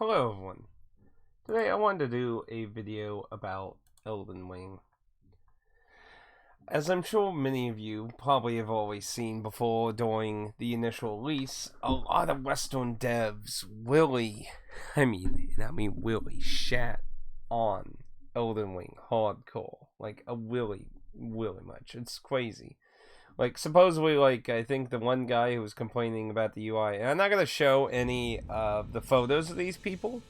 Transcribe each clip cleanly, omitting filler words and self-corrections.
Hello everyone. Today I wanted to do a video about Elden Ring. As I'm sure many of you probably have always seen before during the initial release, a lot of Western devs really shat on Elden Ring hardcore. Like, a really much. It's crazy. Like, supposedly, I think the one guy who was complaining about the UI, and I'm not going to show any of the photos of these people,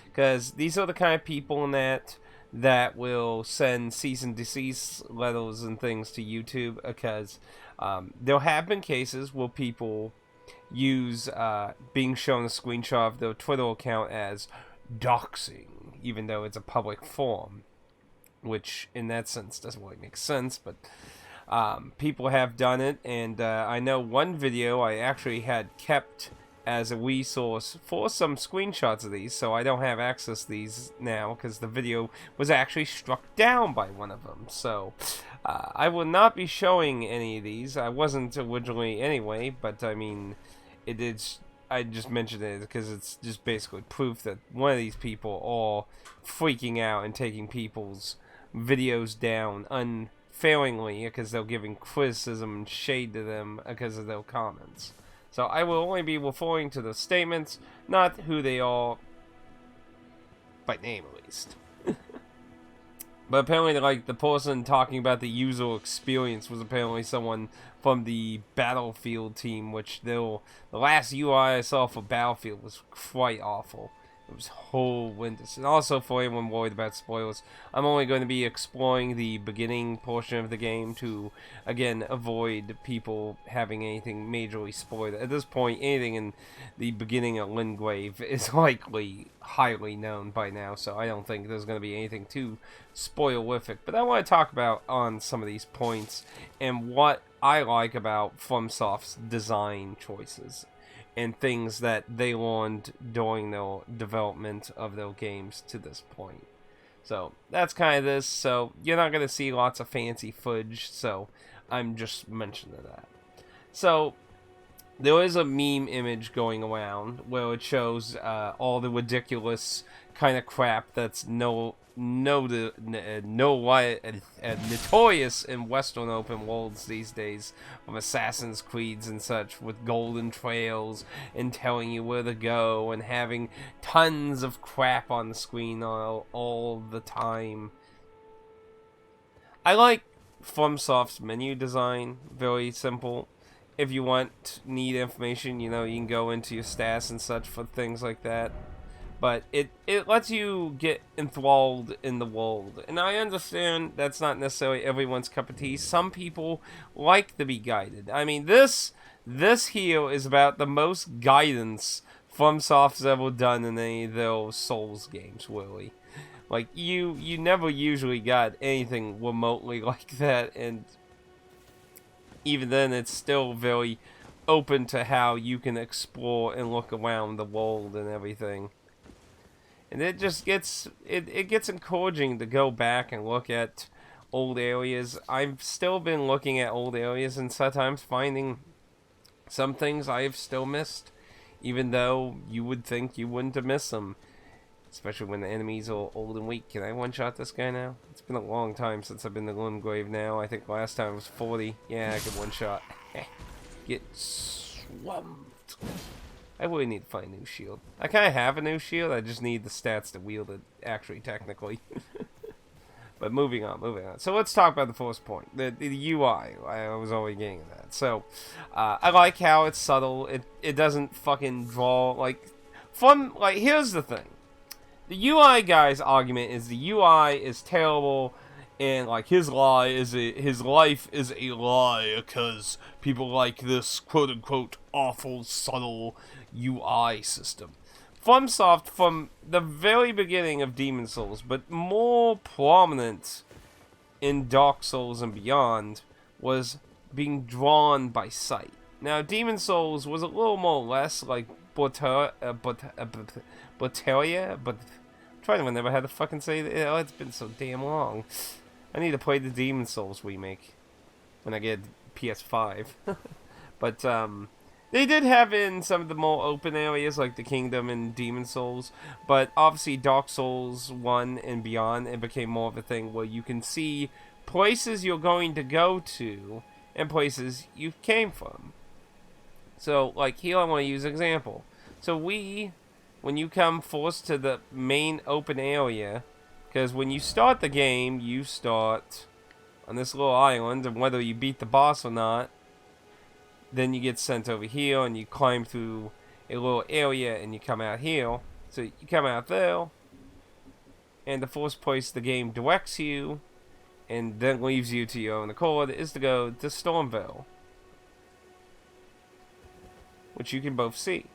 because these are the kind of people in that will send cease and desist letters and things to YouTube, because there have been cases where people use being shown a screenshot of their Twitter account as doxing, even though it's a public forum, which in that sense doesn't really make sense, but people have done it, and I know one video I actually had kept as a resource for some screenshots of these, so I don't have access to these now because the video was actually struck down by one of them. So I will not be showing any of these. I wasn't originally anyway, but I mean, it is. I just mentioned it because it's just basically proof that one of these people are freaking out and taking people's videos down unfailingly because they're giving criticism and shade to them because of their comments. So I will only be referring to the statements, not who they are, by name at least. But apparently, the person talking about the user experience was apparently someone from the Battlefield team, which the last UI I saw for Battlefield was quite awful. It was horrendous. And also, for anyone worried about spoilers, I'm only going to be exploring the beginning portion of the game to, again, avoid people having anything majorly spoiled. At this point, anything in the beginning of Lingrave is likely highly known by now, so I don't think there's going to be anything too spoilerific. But I want to talk about on some of these points and what I like about FromSoft's design choices and things that they learned during their development of their games to this point. So that's kind of this. So you're not going to see lots of fancy footage, so I'm just mentioning that. So there is a meme image going around where it shows all the ridiculous kind of crap that's notorious in Western open worlds these days, of Assassin's Creeds and such, with golden trails and telling you where to go and having tons of crap on the screen all the time. I like FromSoft's menu design, very simple. If you need information, you can go into your stats and such for things like that. But it lets you get enthralled in the world. And I understand that's not necessarily everyone's cup of tea. Some people like to be guided. I mean, this here is about the most guidance FromSoft's ever done in any of those Souls games, really. Like, you never usually got anything remotely like that, and even then it's still very open to how you can explore and look around the world and everything. And it just gets it gets encouraging to go back and look at old areas. I've still been looking at old areas and sometimes finding some things I've still missed, even though you would think you wouldn't have missed them. Especially when the enemies are old and weak. Can I one-shot this guy now? It's been a long time since I've been to Limgrave now. I think last time it was 40. Yeah, I can one-shot. Get swamped. I really need to find a new shield. I kind of have a new shield, I just need the stats to wield it, actually, technically. But moving on. So let's talk about the first point, the UI. I was already getting at that. So, I like how it's subtle. It doesn't fucking draw, here's the thing. The UI guy's argument is the UI is terrible, and his life is a lie because people like this quote unquote awful subtle UI system. FromSoft, from the very beginning of Demon Souls, but more prominent in Dark Souls and beyond, was being drawn by sight. Now, Demon Souls was a little more or less like Boteria, but I'm trying to remember how to fucking say it. Oh, it's been so damn long. I need to play the Demon Souls remake when I get PS5. But They did have in some of the more open areas like the Kingdom and Demon Souls, but obviously Dark Souls 1 and beyond, it became more of a thing where you can see places you're going to go to and places you came from. So, like, here I want to use an example. So when you come forced to the main open area, because when you start the game, you start on this little island, and whether you beat the boss or not, then you get sent over here, and you climb through a little area, and you come out here. So you come out there, and the first place the game directs you, and then leaves you to your own accord, is to go to Stormville, which you can both see.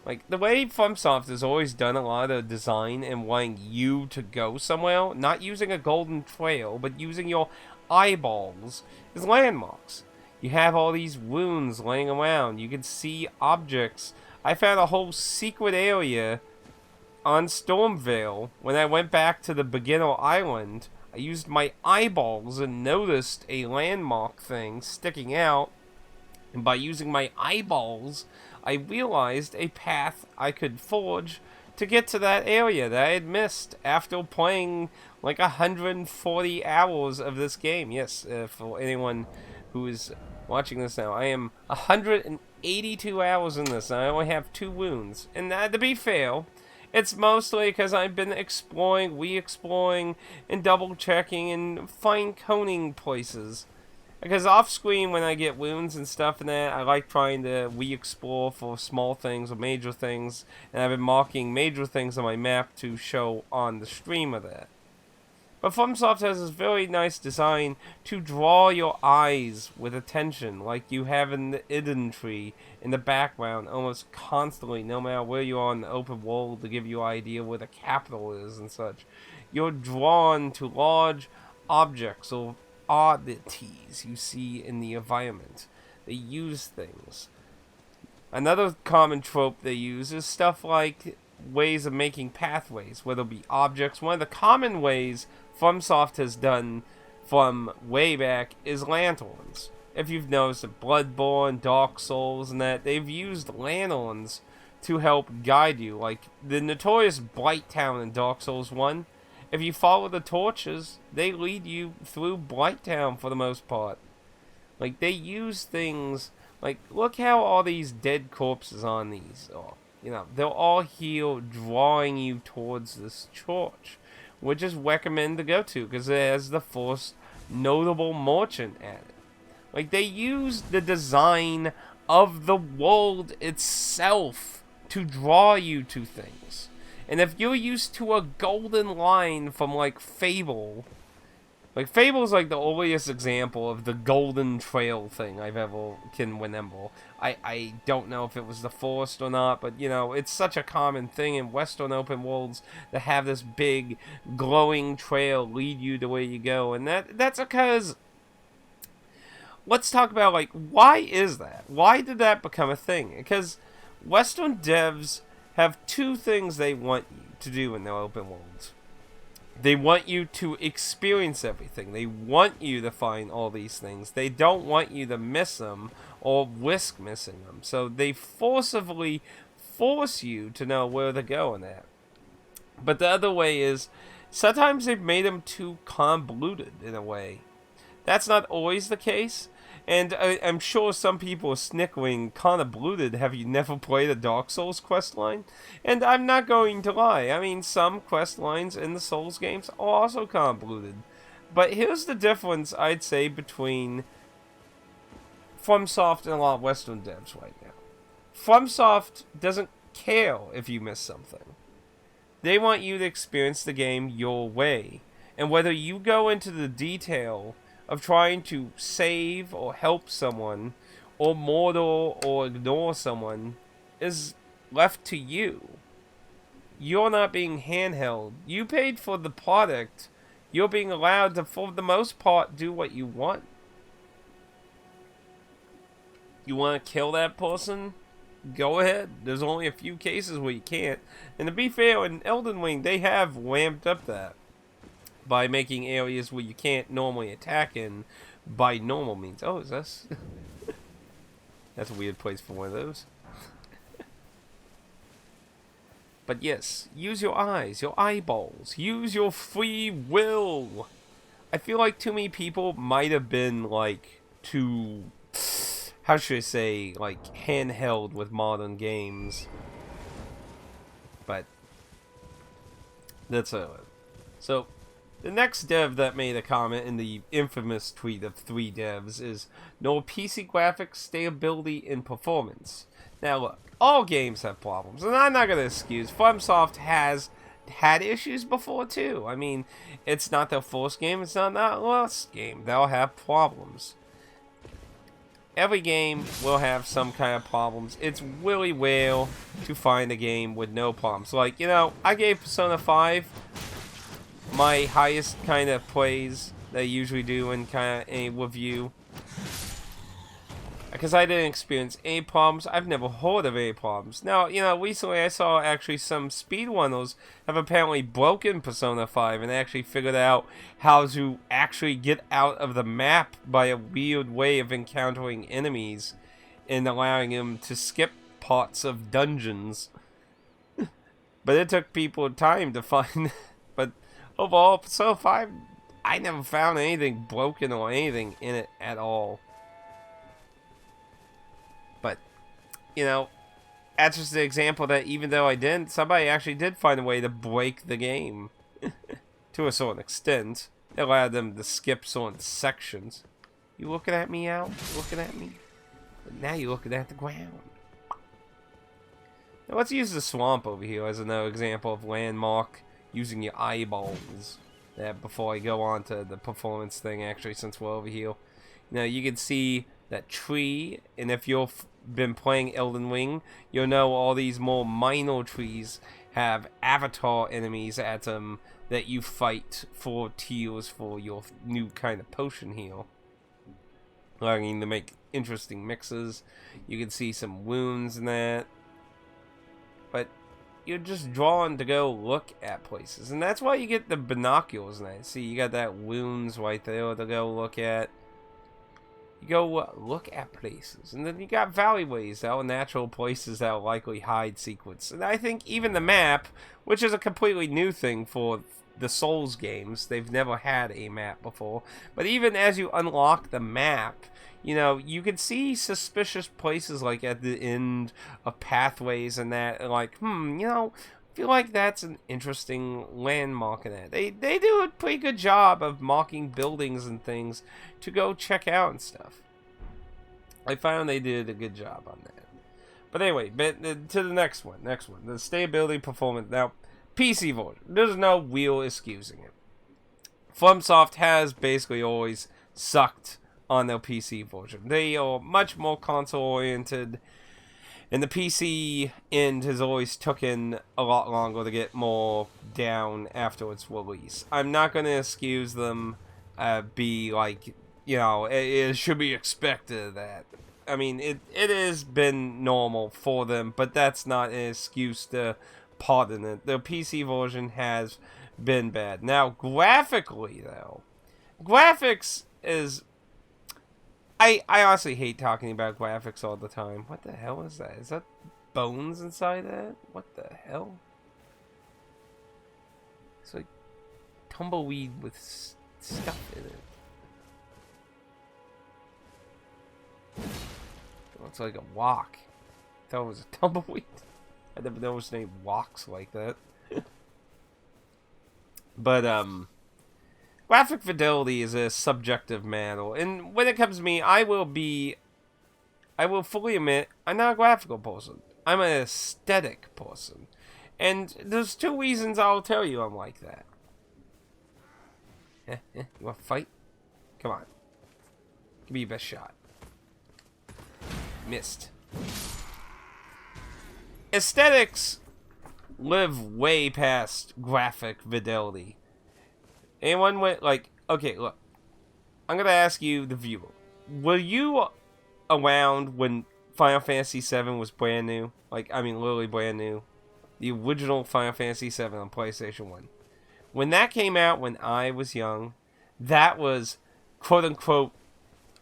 Like, the way FromSoft has always done a lot of design and wanting you to go somewhere, not using a golden trail, but using your eyeballs, is landmarks. You have all these wounds laying around. You can see objects. I found a whole secret area on Stormvale when I went back to the beginner island. I used my eyeballs and noticed a landmark thing sticking out. And by using my eyeballs, I realized a path I could forge to get to that area that I had missed after playing like 140 hours of this game. Yes, for anyone who is watching this now, I am 182 hours in this, and I only have 2 wounds. And to be fair, it's mostly because I've been exploring, re-exploring, and double-checking and fine-coning places. Because off-screen, when I get wounds and stuff and that, I like trying to re-explore for small things or major things, and I've been marking major things on my map to show on the stream of that. But FromSoft has this very nice design to draw your eyes with attention, like you have in the Eden Tree in the background almost constantly, no matter where you are in the open world, to give you an idea where the capital is and such. You're drawn to large objects or oddities you see in the environment. They use things. Another common trope they use is stuff like ways of making pathways, whether it be objects. One of the common ways FromSoft has done from way back is lanterns. If you've noticed that Bloodborne, Dark Souls, and that, they've used lanterns to help guide you. Like the notorious Blight Town in Dark Souls 1, if you follow the torches, they lead you through Blight Town for the most part. Like, they use things, like, look how all these dead corpses on these are. You know, they're all here drawing you towards this church, which is recommended to go to, because it has the first notable merchant at it. Like, they use the design of the world itself to draw you to things. And if you're used to a golden line from, like, Fable, like, Fable's, like, the earliest example of the golden trail thing I've ever can remember. I don't know if it was the first or not, but, you know, it's such a common thing in Western open worlds to have this big, glowing trail lead you to where you go. And that's because, let's talk about, like, why is that? Why did that become a thing? Because Western devs have 2 things they want you to do in their open worlds. They want you to experience everything. They want you to find all these things. They don't want you to miss them or risk missing them. So they forcibly force you to know where to go in that. But the other way is, sometimes they've made them too convoluted in a way. That's not always the case. And I'm sure some people are snickering, convoluted, have you never played a Dark Souls questline? And I'm not going to lie, I mean, some questlines in the Souls games are also convoluted. But here's the difference, I'd say, between FromSoft and a lot of Western devs right now. FromSoft doesn't care if you miss something. They want you to experience the game your way. And whether you go into the detail of trying to save or help someone, or murder or ignore someone, is left to you. You're not being handheld. You paid for the product. You're being allowed to, for the most part, do what you want. You want to kill that person? Go ahead. There's only a few cases where you can't. And to be fair, in Elden Ring, they have ramped up that by making areas where you can't normally attack in by normal means. Oh, is this? That's a weird place for one of those. But yes, use your eyes, your eyeballs. Use your free will. I feel like too many people might have been, like, too... How should I say? Like, handheld with modern games. But... That's it. So, the next dev that made a comment in the infamous tweet of 3 devs is no PC graphics, stability, and performance. Now look, all games have problems, and I'm not going to excuse. FromSoft has had issues before too. I mean, it's not their first game, it's not their last game. They'll have problems. Every game will have some kind of problems. It's really rare to find a game with no problems. Like, you know, I gave Persona 5 my highest kind of praise that I usually do in kind of a review. Because I didn't experience any problems. I've never heard of any problems. Now, you know, recently I saw actually some speedrunners have apparently broken Persona 5 and actually figured out how to actually get out of the map by a weird way of encountering enemies and allowing them to skip parts of dungeons. But it took people time to find. But overall, Persona 5, I never found anything broken or anything in it at all. But, you know, that's just an example that even though I didn't, somebody actually did find a way to break the game. To a certain extent. It allowed them to skip certain sections. You looking at me, Al? You looking at me? But now you're looking at the ground. Now let's use the swamp over here as another example of landmark using your eyeballs. Before I go on to the performance thing, actually, since we're over here. Now you can see that tree, and if you've been playing Elden Ring, you'll know all these more minor trees have avatar enemies at them that you fight for tears for your new kind of potion here, allowing you to make interesting mixes. You can see some wounds in that, but you're just drawn to go look at places, and that's why you get the binoculars in that. See, you got that wounds right there to go look at. You go look at places, and then you got valleyways that are natural places that will likely hide secrets. And I think even the map, which is a completely new thing for the Souls games, they've never had a map before, but even as you unlock the map, you know, you can see suspicious places like at the end of pathways and that, and like, you know, I feel like that's an interesting landmark in that. They do a pretty good job of marking buildings and things to go check out and stuff. I found they did a good job on that. But anyway, to the next one. The stability performance. Now, PC version. There's no real excusing it. FromSoft has basically always sucked on their PC version. They are much more console-oriented, and the PC end has always taken a lot longer to get more down after its release. I'm not going to excuse them be like, you know, it should be expected that. I mean, it has been normal for them, but that's not an excuse to pardon it. The PC version has been bad. Now, graphically, though, graphics is... I honestly hate talking about graphics all the time. What the hell is that? Is that bones inside that? What the hell? It's like tumbleweed with stuff in it. It looks like a wok. I thought it was a tumbleweed. I never noticed any woks like that. But, graphic fidelity is a subjective matter, and when it comes to me, I will fully admit, I'm not a graphical person. I'm an aesthetic person. And there's 2 reasons I'll tell you I'm like that. You want to fight? Come on. Give me your best shot. Missed. Aesthetics live way past graphic fidelity. Anyone with, like, okay, look, I'm gonna ask you, the viewer, were you around when Final Fantasy VII was brand new? Like, I mean, literally brand new. The original Final Fantasy VII on PlayStation 1. When that came out when I was young, that was, quote-unquote,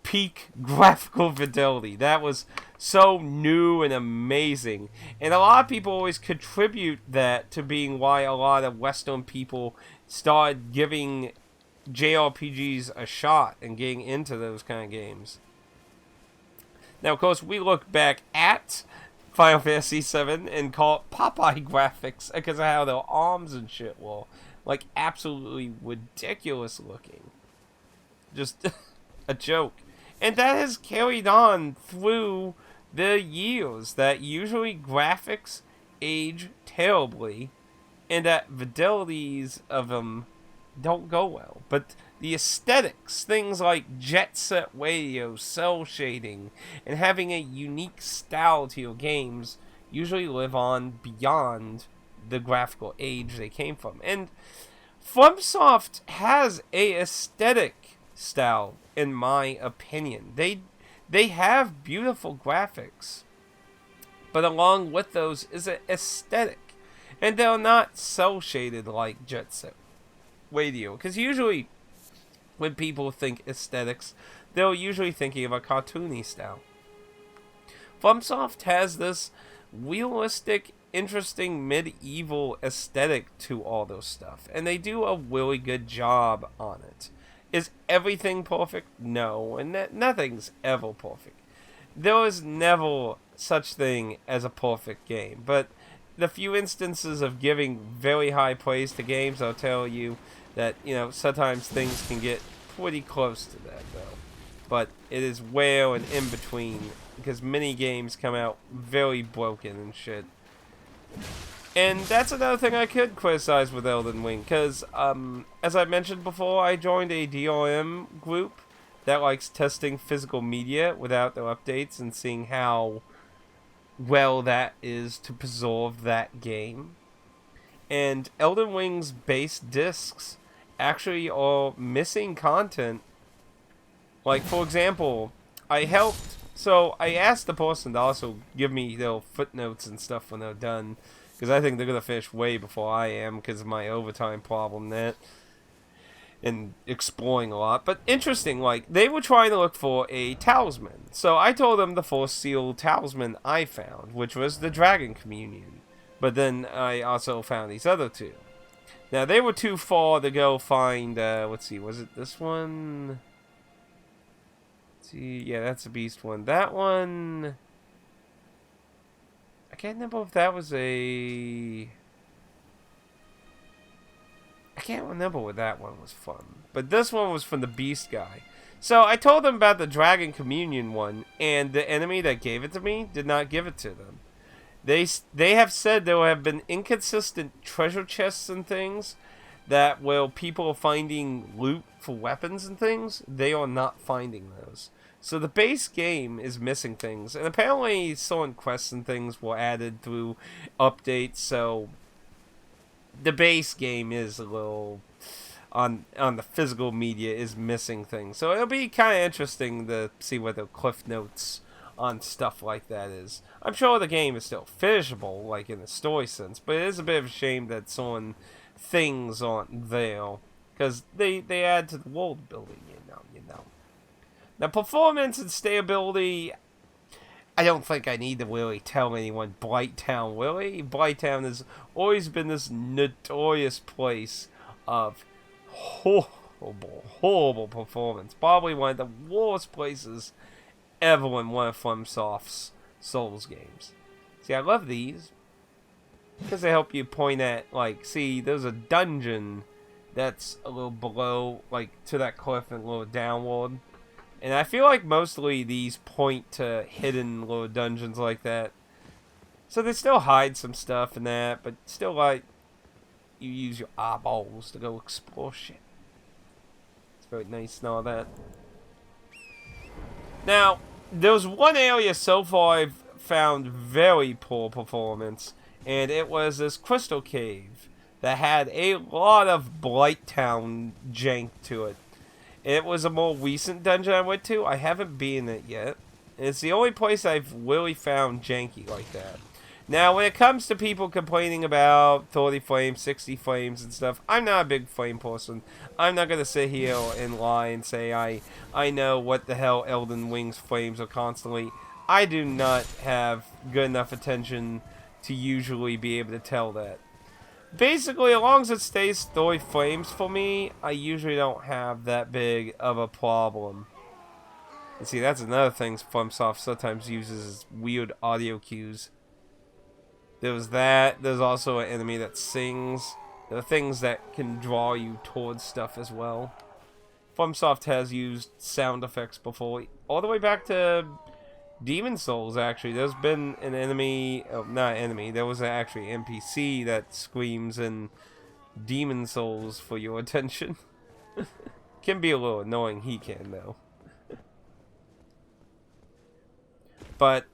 peak graphical fidelity. That was so new and amazing. And a lot of people always contribute that to being why a lot of Western people started giving JRPGs a shot and getting into those kind of games. Now, of course, we look back at Final Fantasy VII and call it Popeye graphics because of how their arms and shit were. Like, absolutely ridiculous looking. Just a joke. And that has carried on through the years, that usually graphics age terribly and that fidelities of them don't go well. But the aesthetics, things like jet set radio, cell shading, and having a unique style to your games usually live on beyond the graphical age they came from. And FromSoft has a aesthetic style, in my opinion. They have beautiful graphics, but along with those is an aesthetic. And they're not cell shaded like Jet Set Radio, because usually when people think aesthetics, they're usually thinking of a cartoony style. FromSoft has this realistic, interesting medieval aesthetic to all those stuff, and they do a really good job on it. Is everything perfect? No, and nothing's ever perfect. There is never such thing as a perfect game, but the few instances of giving very high praise to games, I'll tell you that, sometimes things can get pretty close to that, though. But it is rare and in between, because many games come out very broken and shit. And that's another thing I could criticize with Elden Ring, because, as I mentioned before, I joined a DRM group that likes testing physical media without their updates and seeing how well that is to preserve that game. And Elden Ring's base discs actually are missing content. Like, for example, I asked the person to also give me their footnotes and stuff when they're done, because I think they're going to finish way before I am because of my overtime problem and exploring a lot. But interesting, like, they were trying to look for a talisman. So I told them the first sealed talisman I found, which was the Dragon Communion. But then I also found these other two. Now, they were too far to go find, let's see, was it this one? Let's see, yeah, that's the Beast one. That one, I can't remember if that was I can't remember what that one was from. But this one was from the Beast guy. So I told them about the Dragon Communion one, and the enemy that gave it to me did not give it to them. They have said there have been inconsistent treasure chests and things that while people are finding loot for weapons and things, they are not finding those. So the base game is missing things, and apparently certain quests and things were added through updates, so the base game is a little on the physical media is missing things. So it'll be kind of interesting to see what the cliff notes on stuff like that is. I'm sure the game is still finishable, like in the story sense, but it is a bit of a shame that certain things aren't there, because they add to the world building, you know. Now, performance and stability, I don't think I need to really tell anyone Blighttown, really. Blighttown has always been this notorious place of horrible performance. Probably one of the worst places ever in one of FromSoft's Souls games. See, I love these because they help you point at, like, see, there's a dungeon that's a little below, like, to that cliff and a little downward. And I feel like mostly these point to hidden little dungeons like that. So they still hide some stuff in that, but still, like, you use your eyeballs to go explore shit. It's very nice and all that. Now, there's one area so far I've found very poor performance, and it was this crystal cave that had a lot of Blighttown jank to it. It was a more recent dungeon I went to. I haven't been in it yet. And it's the only place I've really found janky like that. Now, when it comes to people complaining about 30 frames, 60 frames and stuff, I'm not a big frame person. I'm not going to sit here and lie and say I know what the hell Elden Ring's frames are constantly. I do not have good enough attention to usually be able to tell that. Basically, as long as it stays 30 frames for me, I usually don't have that big of a problem. And see, that's another thing FromSoft sometimes uses is weird audio cues. There's that. There's also an enemy that sings. There are things that can draw you towards stuff as well. FromSoft has used sound effects before, all the way back to Demon Souls. Actually, there's been an enemy, not enemy. There was actually an NPC that screams in Demon Souls for your attention. Can be a little annoying. He can though. But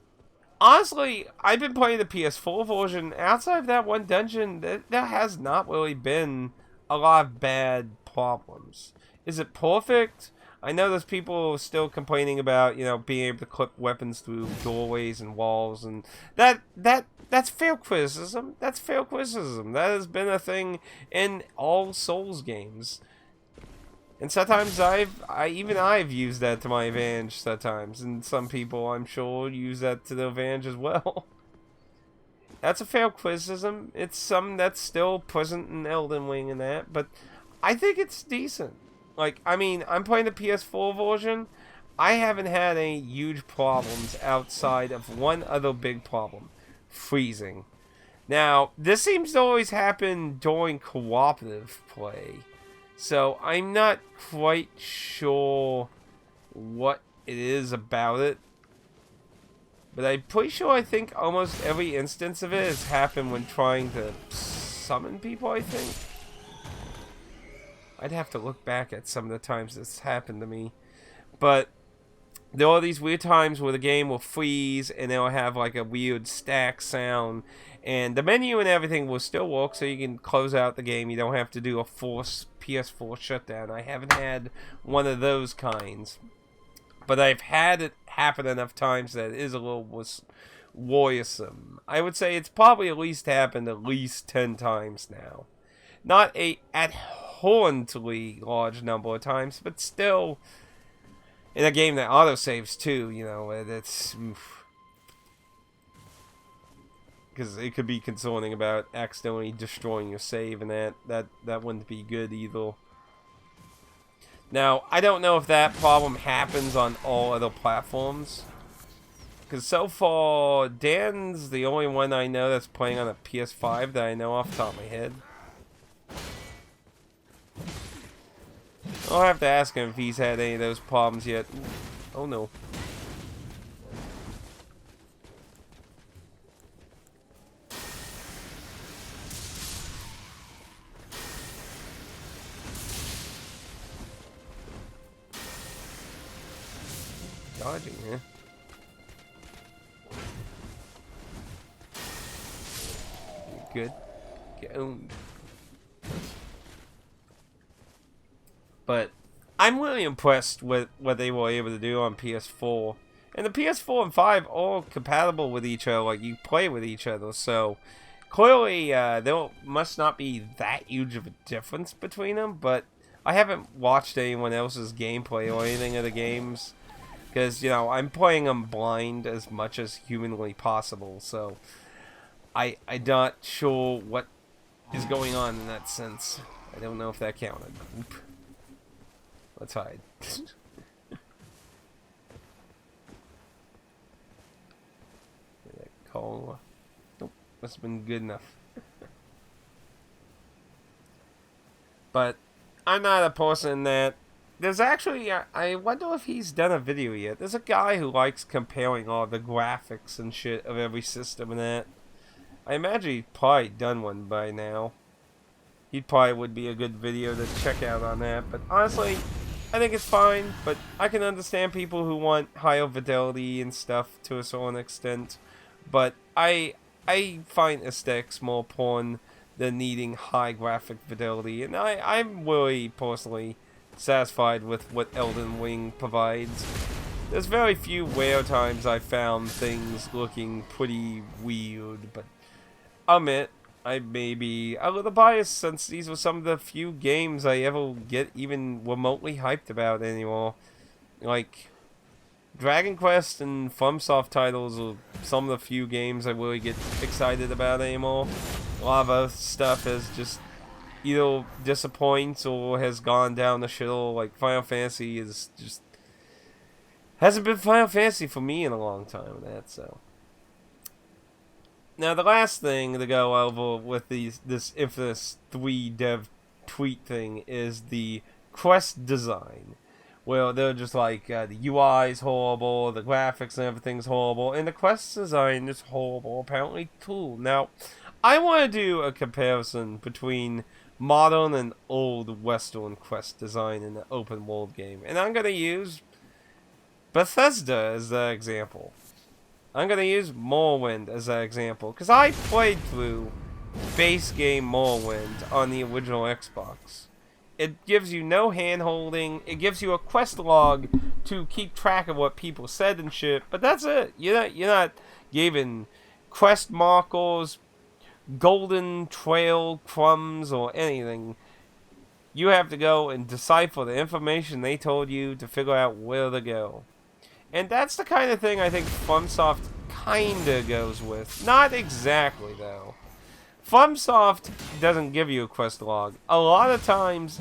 honestly, I've been playing the PS4 version. Outside of that one dungeon, there has not really been a lot of bad problems. Is it perfect? I know there's people still complaining about, you know, being able to clip weapons through doorways and walls, and that's fair criticism. That's fair criticism. That has been a thing in all Souls games. And sometimes I've used that to my advantage sometimes, and some people I'm sure use that to their advantage as well. That's a fair criticism. It's something that's still present in Elden Ring and that, but I think it's decent. Like, I mean, I'm playing the PS4 version. I haven't had any huge problems outside of one other big problem. Freezing. Now, this seems to always happen during cooperative play. So, I'm not quite sure what it is about it. But I'm pretty sure I think almost every instance of it has happened when trying to summon people, I think. I'd have to look back at some of the times this happened to me. But there are these weird times where the game will freeze and it'll have like a weird stack sound. And the menu and everything will still work, so you can close out the game. You don't have to do a forced PS4 shutdown. I haven't had one of those kinds. But I've had it happen enough times that it is a little worrisome. I would say it's probably at least happened at least 10 times now. Not a abhorrently large number of times, but still, in a game that autosaves too, you know, it's... because it could be concerning about accidentally destroying your save, and that wouldn't be good either. Now, I don't know if that problem happens on all other platforms, because so far, Dan's the only one I know that's playing on a PS5 that I know off the top of my head. I'll have to ask him if he's had any of those problems yet. Oh no. Dodging, huh? Good. Get owned. But I'm really impressed with what they were able to do on PS4. And the PS4 and 5 are compatible with each other, like you play with each other, so clearly there must not be that huge of a difference between them, but I haven't watched anyone else's gameplay or anything of the games, because, you know, I'm playing them blind as much as humanly possible, so I'm not sure what is going on in that sense. I don't know if that counted. Oop. Let's hide. Call. Nope, must have been good enough. But I'm not a person that... There's actually... I wonder if he's done a video yet. There's a guy who likes comparing all the graphics and shit of every system and that. I imagine he's probably done one by now. He probably would be a good video to check out on that. But honestly, I think it's fine. But I can understand people who want higher fidelity and stuff to a certain extent. But I find aesthetics more important than needing high graphic fidelity. And I'm really personally satisfied with what Elden Ring provides. There's very few rare times I found things looking pretty weird, but I'll admit, I may be a little biased since these were some of the few games I ever get even remotely hyped about anymore. Like, Dragon Quest and FromSoft titles are some of the few games I really get excited about anymore. A lot of other stuff is just either disappoints or has gone down the shitter. Like Final Fantasy is just hasn't been Final Fantasy for me in a long time with that. So now the last thing to go over with this infamous 3 dev tweet thing is the quest design. Well, they're just like, the UI is horrible, the graphics and everything's horrible, and the quest design is horrible, apparently, too. Now, I want to do a comparison between modern and old Western quest design in an open world game. And I'm going to use Bethesda as the example. I'm going to use Morrowind as that example, because I played through base game Morrowind on the original Xbox. It gives you no hand-holding. It gives you a quest log to keep track of what people said and shit. But that's it. You're not given quest markers, golden trail crumbs, or anything. You have to go and decipher the information they told you to figure out where to go. And that's the kind of thing I think FromSoft kinda goes with. Not exactly, though. FromSoft doesn't give you a quest log. A lot of times,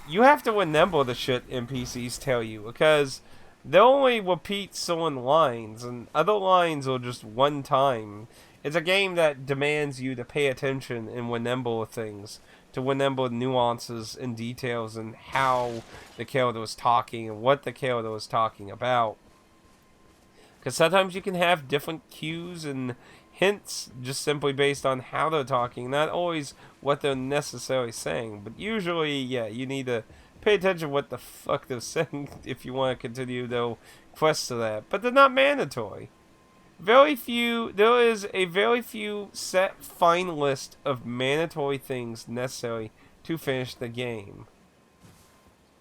you have to remember the shit NPCs tell you, because they'll only repeat certain lines, and other lines are just one time. It's a game that demands you to pay attention and remember things, to remember nuances and details and how the character was talking and what the character was talking about. Because sometimes you can have different cues and hints just simply based on how they're talking, not always what they're necessarily saying. But usually, yeah, you need to pay attention to what the fuck they're saying if you want to continue their quests to that. But they're not mandatory. There is a very few set fine list of mandatory things necessary to finish the game.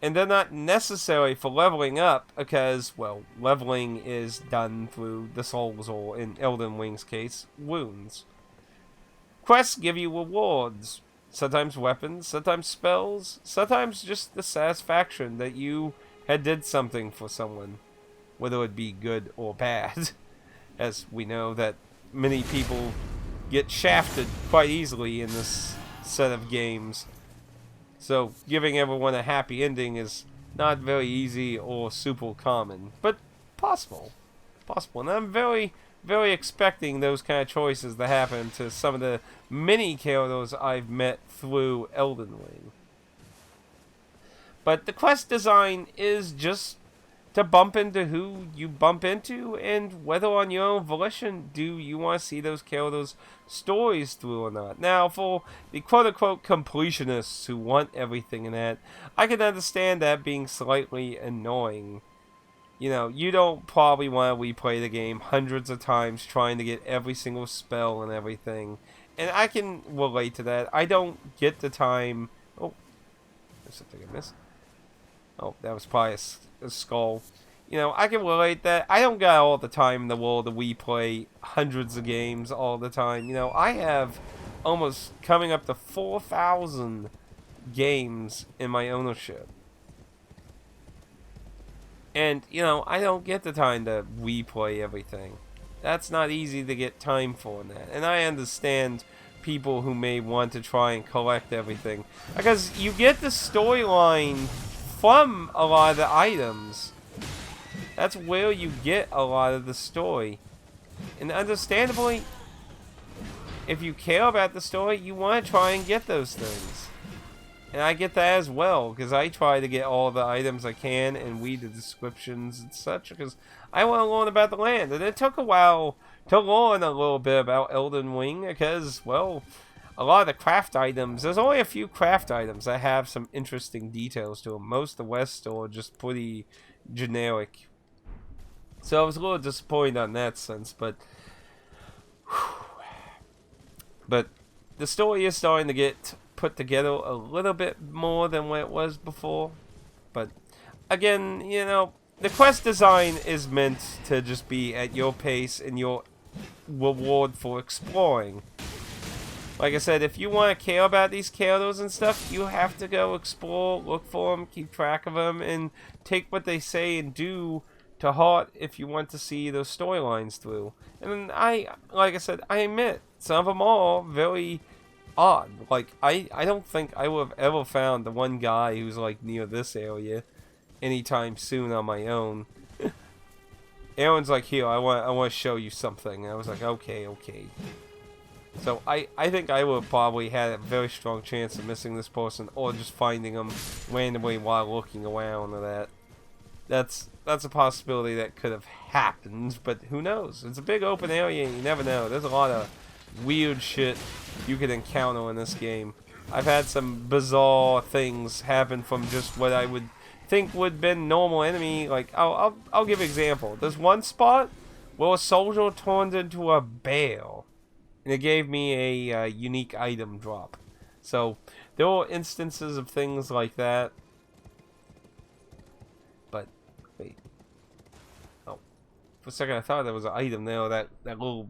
And they're not necessary for leveling up, because, well, leveling is done through the souls, or in Elden Ring's case, wounds. Quests give you rewards. Sometimes weapons, sometimes spells, sometimes just the satisfaction that you had did something for someone. Whether it be good or bad. As we know that many people get shafted quite easily in this set of games. So, giving everyone a happy ending is not very easy or super common, but possible. Possible. And I'm very, very expecting those kind of choices to happen to some of the many characters I've met through Elden Ring. But the quest design is just to bump into who you bump into, and whether on your own volition do you want to see those characters' stories through or not. Now, for the quote-unquote completionists who want everything in that, I can understand that being slightly annoying. You know, you don't probably want to replay the game hundreds of times trying to get every single spell and everything. And I can relate to that. I don't get the time... Oh, there's something I missed. Oh, that was probably a skull. You know, I can relate that. I don't got all the time in the world to replay hundreds of games all the time. You know, I have almost coming up to 4,000 games in my ownership. And, you know, I don't get the time to replay everything. That's not easy to get time for in that. And I understand people who may want to try and collect everything. Because you get the storyline from a lot of the items. That's where you get a lot of the story. And understandably, if you care about the story, you want to try and get those things. And I get that as well, because I try to get all the items I can and read the descriptions and such, because I want to learn about the land. And it took a while to learn a little bit about Elden Ring, because, well, a lot of the craft items, there's only a few craft items that have some interesting details to them. Most of the West are just pretty generic. So I was a little disappointed on that sense, but the story is starting to get put together a little bit more than what it was before. But again, you know, the quest design is meant to just be at your pace and your reward for exploring. Like I said, if you want to care about these characters and stuff, you have to go explore, look for them, keep track of them, and take what they say and do to heart if you want to see those storylines through. And like I said, I admit, some of them are very odd. Like, I don't think I would have ever found the one guy who's, like, near this area anytime soon on my own. Aaron's like, here, I want to show you something. And I was like, okay. So I think I would have probably had a very strong chance of missing this person or just finding them randomly while looking around or that. That's a possibility that could have happened, but who knows? It's a big open area and you never know. There's a lot of weird shit you could encounter in this game. I've had some bizarre things happen from just what I would think would have been normal enemy. Like, I'll give an example. There's one spot where a soldier turned into a bear, and it gave me a unique item drop. So there were instances of things like that. But wait, oh, for a second I thought there was an item there. That little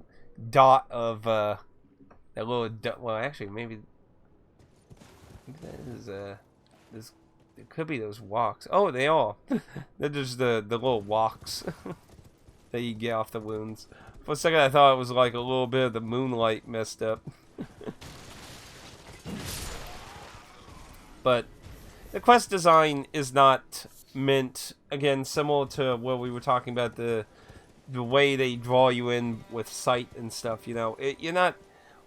dot of well, actually maybe I think that is this. It could be those walks. Oh, they are. They're just the little walks that you get off the wounds. For a second, I thought it was like a little bit of the moonlight messed up. But the quest design is not meant, again, similar to what we were talking about, the way they draw you in with sight and stuff. You know, you're not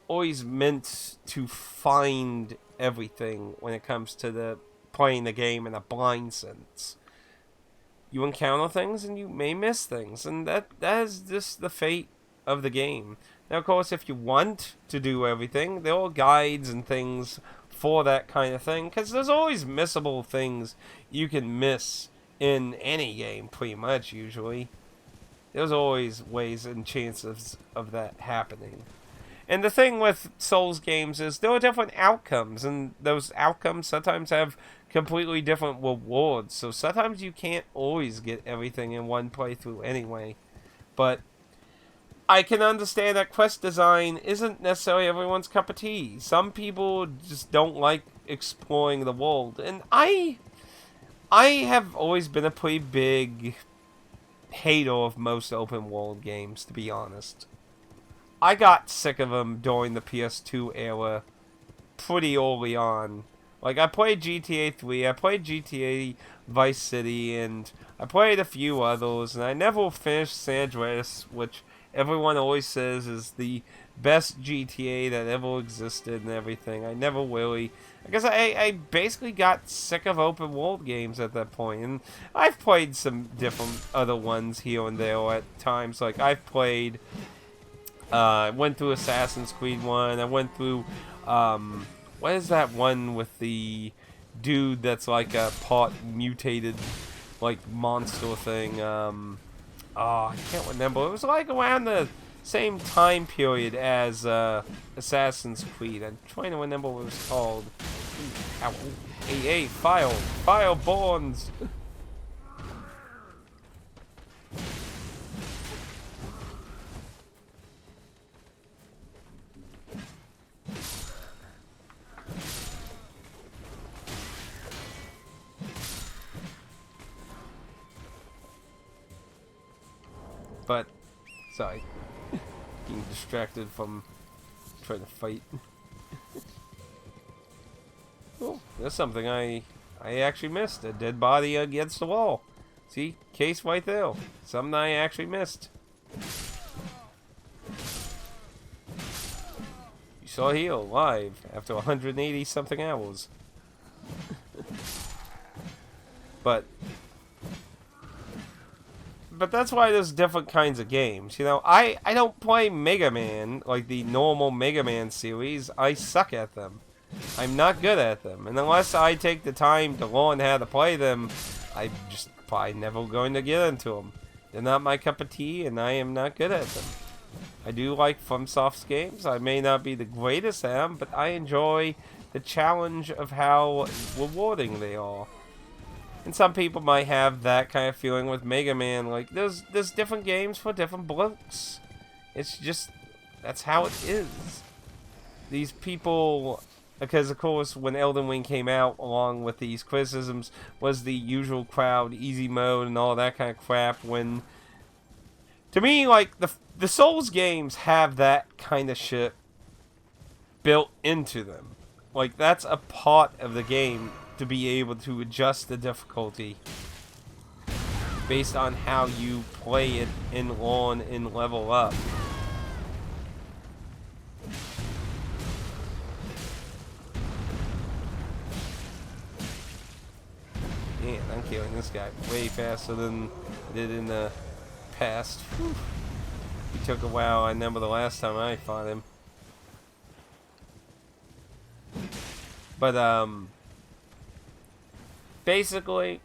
always meant to find everything when it comes to the playing the game in a blind sense. You encounter things and you may miss things, and that is just the fate of the game. Now, of course, if you want to do everything, there are guides and things for that kind of thing, because there's always missable things you can miss in any game, pretty much, usually. There's always ways and chances of that happening. And the thing with Souls games is there are different outcomes, and those outcomes sometimes have completely different rewards. So sometimes you can't always get everything in one playthrough anyway. But I can understand that quest design isn't necessarily everyone's cup of tea. Some people just don't like exploring the world. And I have always been a pretty big hater of most open world games, to be honest. I got sick of them during the PS2 era pretty early on. Like, I played GTA 3, I played GTA Vice City, and I played a few others, and I never finished San Andreas, which everyone always says is the best GTA that ever existed and everything. I never really... I guess I basically got sick of open world games at that point, and I've played some different other ones here and there at times. Like, I've played... I went through Assassin's Creed 1. I went through, what is that one with the dude that's like a part mutated, like, monster thing? I can't remember. It was like around the same time period as Assassin's Creed. I'm trying to remember what it was called. Ow. Hey, file bonds. But, sorry, getting distracted from trying to fight. Oh, there's something I actually missed. A dead body against the wall. See? Case right there. Something I actually missed. You saw here live after 180 something hours. But that's why there's different kinds of games. You know, I don't play Mega Man, like the normal Mega Man series. I suck at them. I'm not good at them. And unless I take the time to learn how to play them, I'm just probably never going to get into them. They're not my cup of tea, and I am not good at them. I do like FromSoft's games. I may not be the greatest at them, but I enjoy the challenge of how rewarding they are. And some people might have that kind of feeling with Mega Man. Like, there's different games for different blokes. It's just, that's how it is. These people Because, of course, when Elden Ring came out, along with these criticisms, was the usual crowd, easy mode, and all that kind of crap. When, to me, like, the Souls games have that kind of shit built into them. Like, that's a part of the game to be able to adjust the difficulty based on how you play it in on and level up. Man, I'm killing this guy way faster than I did in the past. Whew. He took a while. I remember the last time I fought him. But, basically,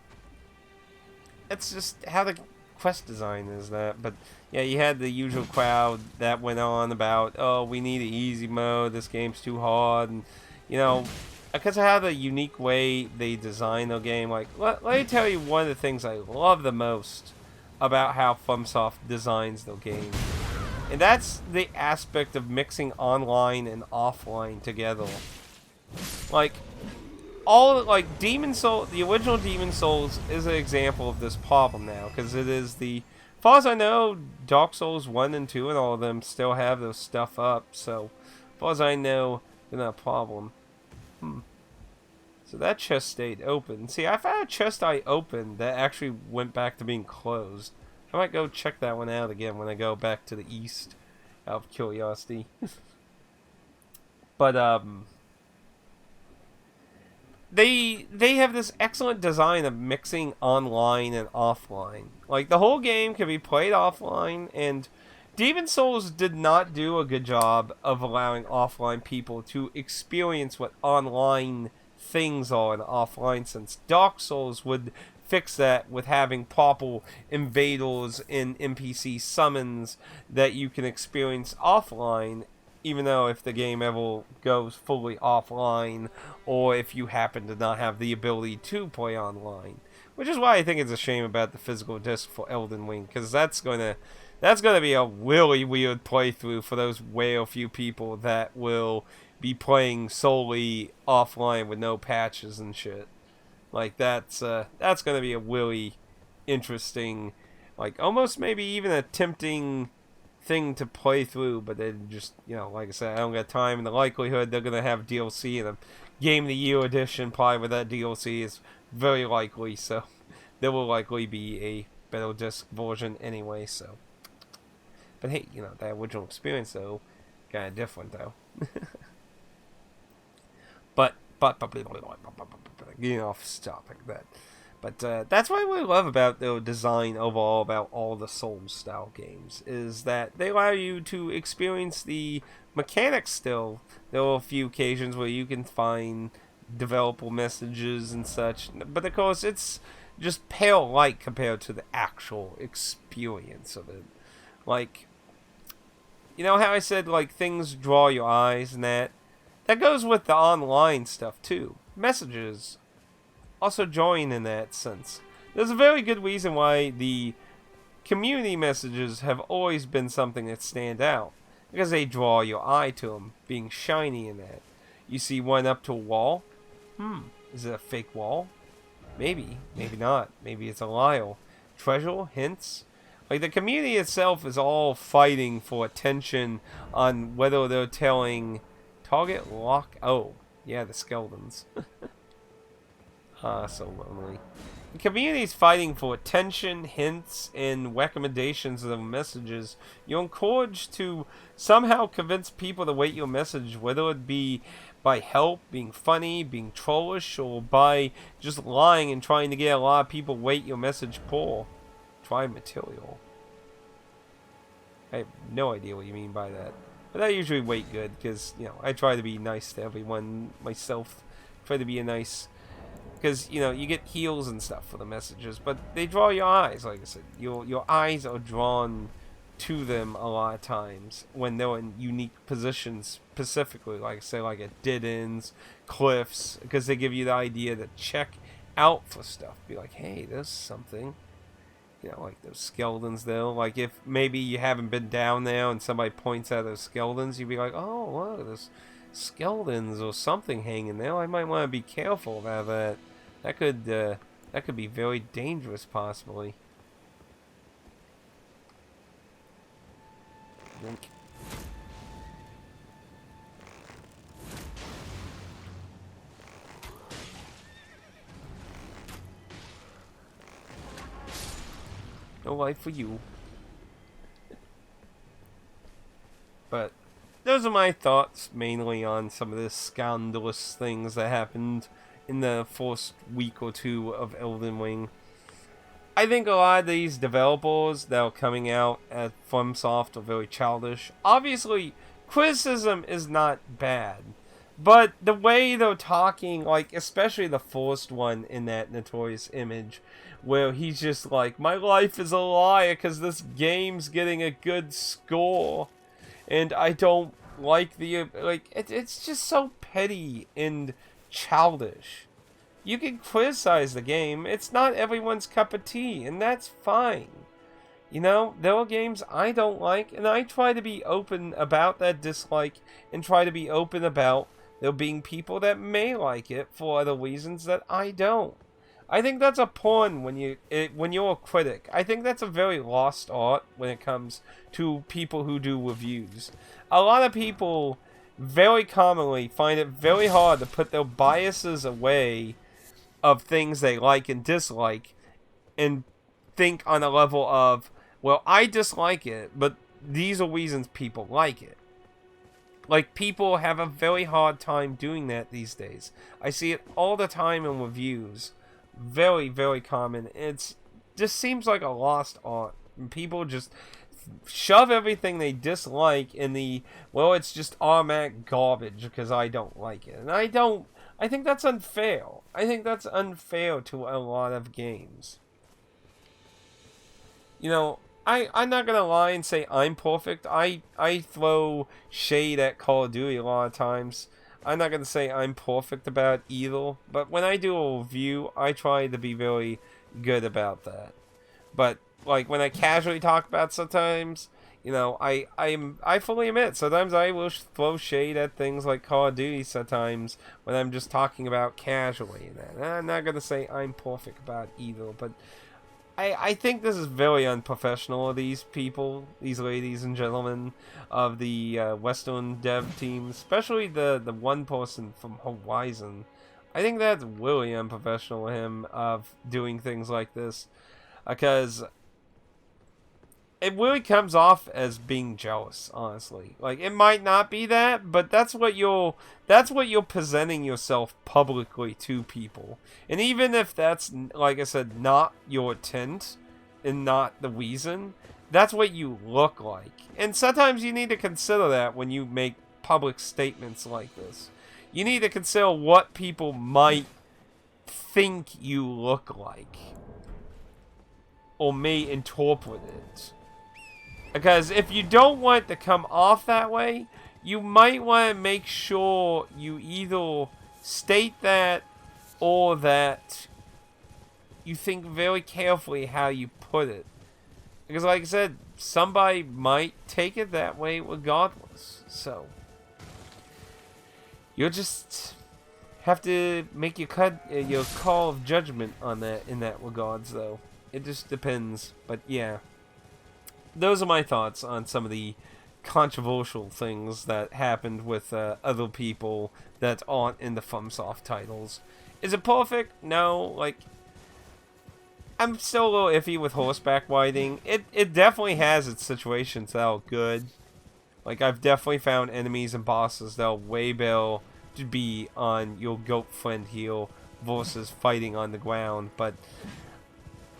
it's just how the quest design is that. But, yeah, you had the usual crowd that went on about, oh, we need an easy mode, this game's too hard, and, you know, because of how the unique way they design the game. Like, let me tell you one of the things I love the most about how FromSoft designs the game. And that's the aspect of mixing online and offline together. Like, Demon Souls, the original Demon Souls is an example of this problem now, because it is as far as I know, Dark Souls 1 and 2 and all of them still have those stuff up, so, as far as I know, they're not a problem. So that chest stayed open. See, I found a chest I opened that actually went back to being closed. I might go check that one out again when I go back to the east, out of curiosity. But, They have this excellent design of mixing online and offline. Like, the whole game can be played offline, and Demon Souls did not do a good job of allowing offline people to experience what online things are in offline, since Dark Souls would fix that with having proper invaders and NPC summons that you can experience offline, even though if the game ever goes fully offline, or if you happen to not have the ability to play online. Which is why I think it's a shame about the physical disc for Elden Ring, because that's gonna be a really weird playthrough for those way few people that will be playing solely offline with no patches and shit. Like, that's gonna be a really interesting, like, almost maybe even a tempting thing to play through, but then just, you know, like I said, I don't got time, and the likelihood they're gonna have DLC in a Game of the Year edition, probably with that DLC, is very likely, so there will likely be a better disc version anyway, so. But hey, you know, that original experience, though, kind of different, though. but, getting off topic, But that's what I really love about the design overall about all the Souls-style games, is that they allow you to experience the mechanics still. There are a few occasions where you can find developer messages and such, but of course it's just pale light compared to the actual experience of it. Like, you know how I said, like, things draw your eyes and that? That goes with the online stuff, too. Messages also join in that sense. There's a very good reason why the community messages have always been something that stand out, because they draw your eye to them, being shiny in that. You see one up to a wall. Is it a fake wall? Maybe. Maybe not. Maybe it's a liar. Treasure? Hints? Like, the community itself is all fighting for attention on whether they're telling target lock. Oh, yeah, the skeletons. So lonely. The community is fighting for attention, hints, and recommendations of messages. You're encouraged to somehow convince people to wait your message, whether it be by help, being funny, being trollish, or by just lying and trying to get a lot of people wait your message poor. Try material. I have no idea what you mean by that. But I usually wait good, because, you know, I try to be nice to everyone myself. Try to be a nice... Because, you know, you get heals and stuff for the messages, but they draw your eyes, like I said. Your eyes are drawn to them a lot of times when they're in unique positions, specifically, like I say, like at dead ends, cliffs, because they give you the idea to check out for stuff. Be like, hey, there's something. You know, like those skeletons, though. Like, if maybe you haven't been down there and somebody points out those skeletons, you'd be like, oh, wow, there's skeletons or something hanging there. I might want to be careful about that. That could be very dangerous, possibly. Drink. No life for you. But those are my thoughts mainly on some of the scandalous things that happened in the first week or two of Elden Ring. I think a lot of these developers that are coming out at FromSoft are very childish. Obviously, criticism is not bad. But the way they're talking, like, especially the first one in that Notorious Image, where he's just like, my life is a lie because this game's getting a good score. And I don't like the, like, it's just so petty and childish. You can criticize the game. It's not everyone's cup of tea, and that's fine. You know, there are games I don't like, and I try to be open about that dislike, and try to be open about there being people that may like it for other reasons that I don't. I think that's a pawn when you're a critic. I think that's a very lost art when it comes to people who do reviews. A lot of people very commonly find it very hard to put their biases away of things they like and dislike and think on a level of, well, I dislike it, but these are reasons people like it. Like, people have a very hard time doing that these days. I see it all the time in reviews. Very, very common. It's just seems like a lost art. People just shove everything they dislike in the, well, it's just automatic garbage because I don't like it. And I think that's unfair. I think that's unfair to a lot of games. You know, I'm not going to lie and say I'm perfect. I throw shade at Call of Duty a lot of times. I'm not going to say I'm perfect about either. But when I do a review, I try to be very good about that. But, like, when I casually talk about sometimes, you know, I fully admit, sometimes I will throw shade at things like Call of Duty sometimes when I'm just talking about casually. And I'm not going to say I'm perfect about either, but I think this is very unprofessional of these people, these ladies and gentlemen of the Western dev team, especially the one person from Horizon. I think that's really unprofessional of him of doing things like this, because it really comes off as being jealous, honestly. Like, it might not be that, but that's what you're presenting yourself publicly to people. And even if that's, like I said, not your intent and not the reason, that's what you look like. And sometimes you need to consider that when you make public statements like this. You need to consider what people might think you look like, or may interpret it. Because if you don't want it to come off that way, you might want to make sure you either state that or that you think very carefully how you put it. Because like I said, somebody might take it that way regardless. So, you'll just have to make your call of judgment on that in that regards, though. It just depends. But yeah. Those are my thoughts on some of the controversial things that happened with other people that aren't in the FromSoft titles. Is it perfect? No. Like, I'm still a little iffy with horseback riding. It definitely has its situations that are good. Like, I've definitely found enemies and bosses that are way better to be on your goat friend heel versus fighting on the ground, but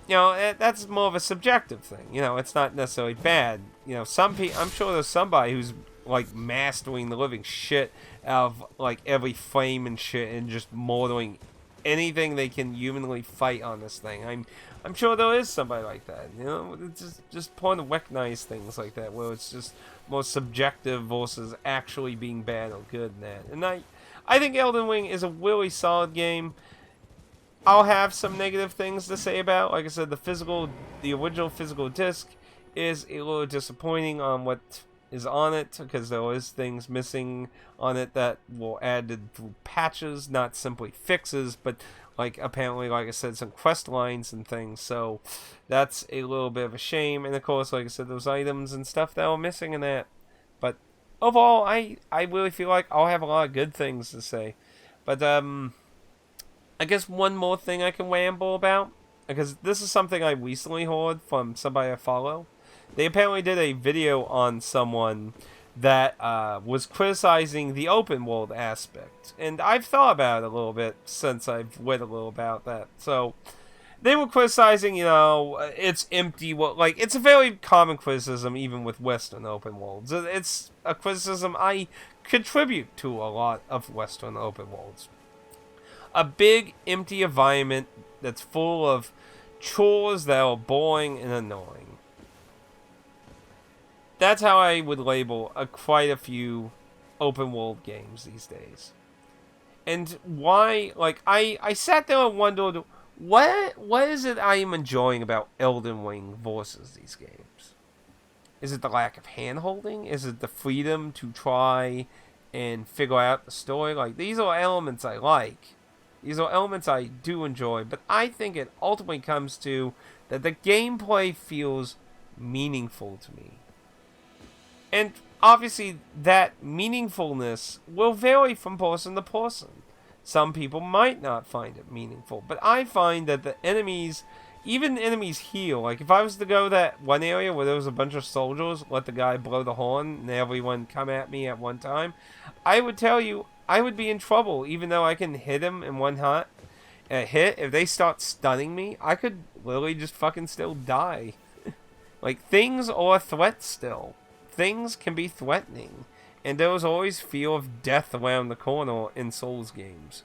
you know, that's more of a subjective thing. You know, it's not necessarily bad. You know, I'm sure there's somebody who's, like, mastering the living shit out of, like, every frame and shit and just murdering anything they can humanly fight on this thing. I'm sure there is somebody like that. You know, it's just point to recognize things like that, where it's just more subjective versus actually being bad or good in that. And I think Elden Ring is a really solid game. I'll have some negative things to say about. Like I said, the original physical disc is a little disappointing on what is on it, because there is things missing on it that will added through patches, not simply fixes, but like apparently, like I said, some quest lines and things. So that's a little bit of a shame. And of course, like I said, those items and stuff that were missing in that. But overall, I really feel like I'll have a lot of good things to say. But I guess one more thing I can ramble about, because this is something I recently heard from somebody I follow. They apparently did a video on someone that was criticizing the open world aspect. And I've thought about it a little bit since I've read a little about that. So they were criticizing, it's empty. Like, it's a very common criticism even with Western open worlds. It's a criticism I contribute to a lot of Western open worlds. A big, empty environment that's full of chores that are boring and annoying. That's how I would label quite a few open world games these days. And why, like, I sat there and wondered, what is it I am enjoying about Elden Ring versus these games? Is it the lack of hand-holding? Is it the freedom to try and figure out the story? Like, these are elements I like. These are elements I do enjoy, but I think it ultimately comes to that the gameplay feels meaningful to me. And obviously, that meaningfulness will vary from person to person. Some people might not find it meaningful, but I find that the enemies, even enemies heal. Like, if I was to go that one area where there was a bunch of soldiers, let the guy blow the horn, and everyone come at me at one time, I would tell you, I would be in trouble, even though I can hit him in one hit. If they start stunning me, I could literally just fucking still die. Like, things are a threat still. Things can be threatening, and there was always fear of death around the corner in Souls games.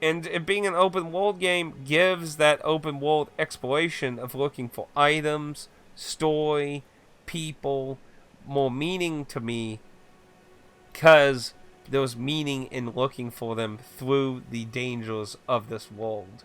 And it being an open world game gives that open world exploration of looking for items, story, people, more meaning to me, because there was meaning in looking for them through the dangers of this world.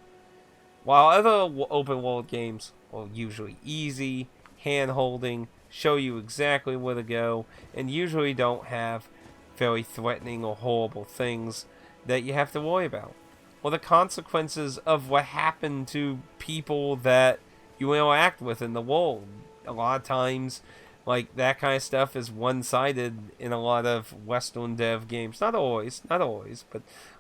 While other open world games are usually easy, hand-holding, show you exactly where to go, and usually don't have very threatening or horrible things that you have to worry about. Or the consequences of what happened to people that you interact with in the world. A lot of times, like, that kind of stuff is one-sided in a lot of Western dev games. Not always,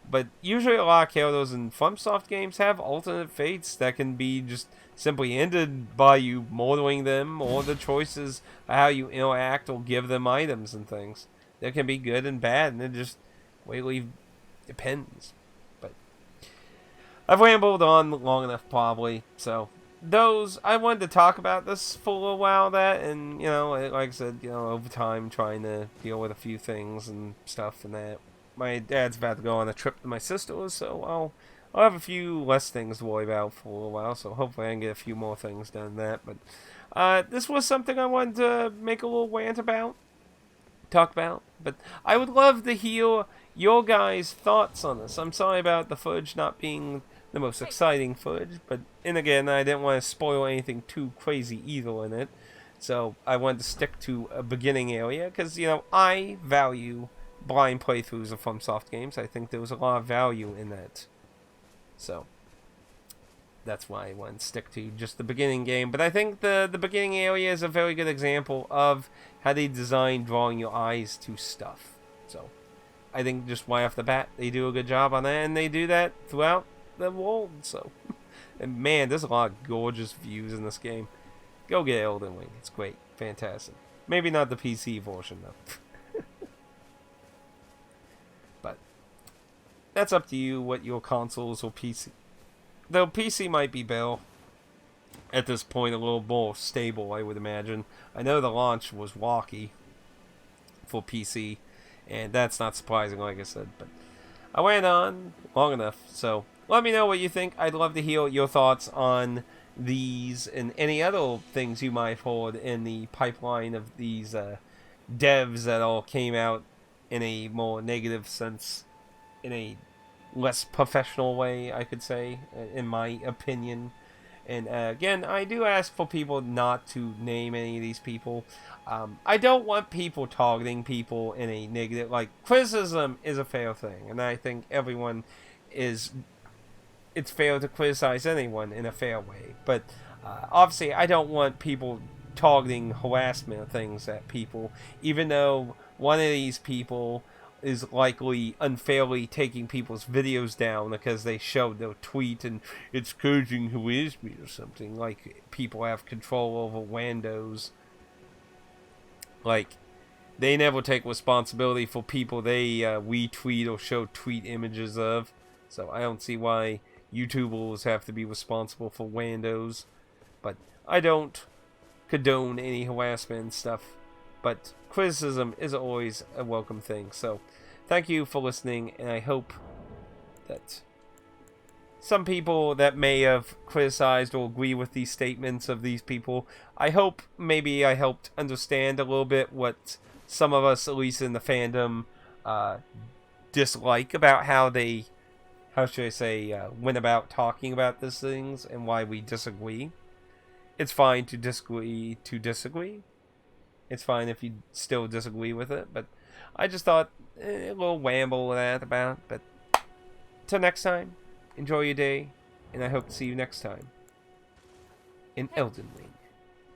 but usually a lot of characters in FromSoft games have alternate fates that can be just simply ended by you murdering them, or the choices of how you interact or give them items and things. That can be good and bad, and it just really depends. But I've rambled on long enough, probably, so I wanted to talk about this for a little while, and, like I said, over time, trying to deal with a few things and stuff and that. My dad's about to go on a trip to my sister's, so I'll have a few less things to worry about for a little while, so hopefully I can get a few more things done than that. But this was something I wanted to make a little rant about, talk about. But I would love to hear your guys' thoughts on this. I'm sorry about the footage not being the most exciting footage, but and again, I didn't want to spoil anything too crazy either in it, so I wanted to stick to a beginning area, because, I value blind playthroughs of FromSoft games. I think there was a lot of value in that. So that's why I want to stick to just the beginning game. But I think the beginning area is a very good example of how they design drawing your eyes to stuff. So I think just right off the bat, they do a good job on that, and they do that throughout the world. So, and man, there's a lot of gorgeous views in this game. Go get Elden Ring. It's great. Fantastic. Maybe not the PC version, though. But that's up to you what your consoles or PC. Though PC might be better at this point, a little more stable, I would imagine. I know the launch was rocky for PC, and that's not surprising, like I said. But I went on long enough, so let me know what you think. I'd love to hear your thoughts on these and any other things you might have heard in the pipeline of these devs that all came out in a more negative sense, in a less professional way, I could say, in my opinion. And again, I do ask for people not to name any of these people. I don't want people targeting people in a negative. Like, criticism is a fair thing, and I think everyone is. It's fair to criticize anyone in a fair way, but obviously, I don't want people targeting harassment things at people, even though one of these people is likely unfairly taking people's videos down because they showed their tweet and it's causing harassment or something. Like, people have control over randos. Like, they never take responsibility for people they retweet or show tweet images of. So I don't see why YouTubers have to be responsible for randos. But I don't condone any harassment and stuff. But criticism is always a welcome thing. So thank you for listening, and I hope that some people that may have criticized or agree with these statements of these people, I hope maybe I helped understand a little bit what some of us, at least in the fandom, dislike about how they, how should I say, went about talking about these things and why we disagree. It's fine to disagree It's fine if you still disagree with it, but I just thought a little ramble of that about. But till next time, enjoy your day, and I hope to see you next time in Elden Ring.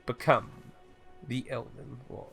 Become the Elden Lord.